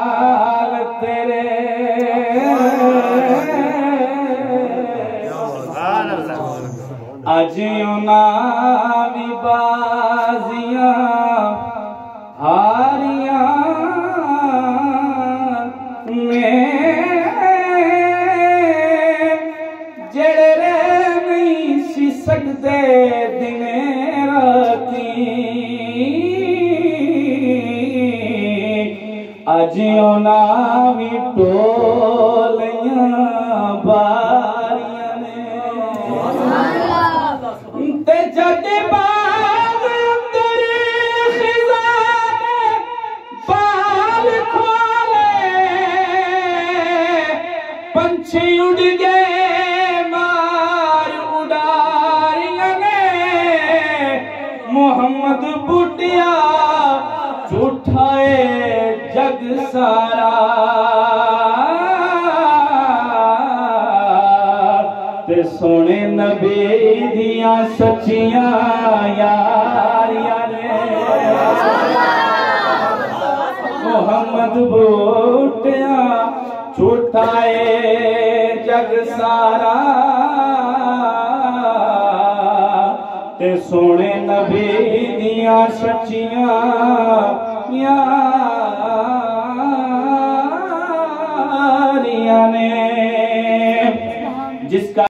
तेरे अजियों भी बाजियां हारियां ने जेड़े नहीं सी सकते दिने राती अजियों भी टोलियां बारियां ने ते जद बाग अंदर खिज़ाने बाल खोले पंछी उड़ गए मार उड़ारियां ने मोहम्मद बुढ़िया झूठा जग सारा ते सोने नबी दियां सच्चियां यारियां ने मोहम्मद बूटिया झूठा जग सारा ते सोने नबी दियां सच्चियां यारियां ने।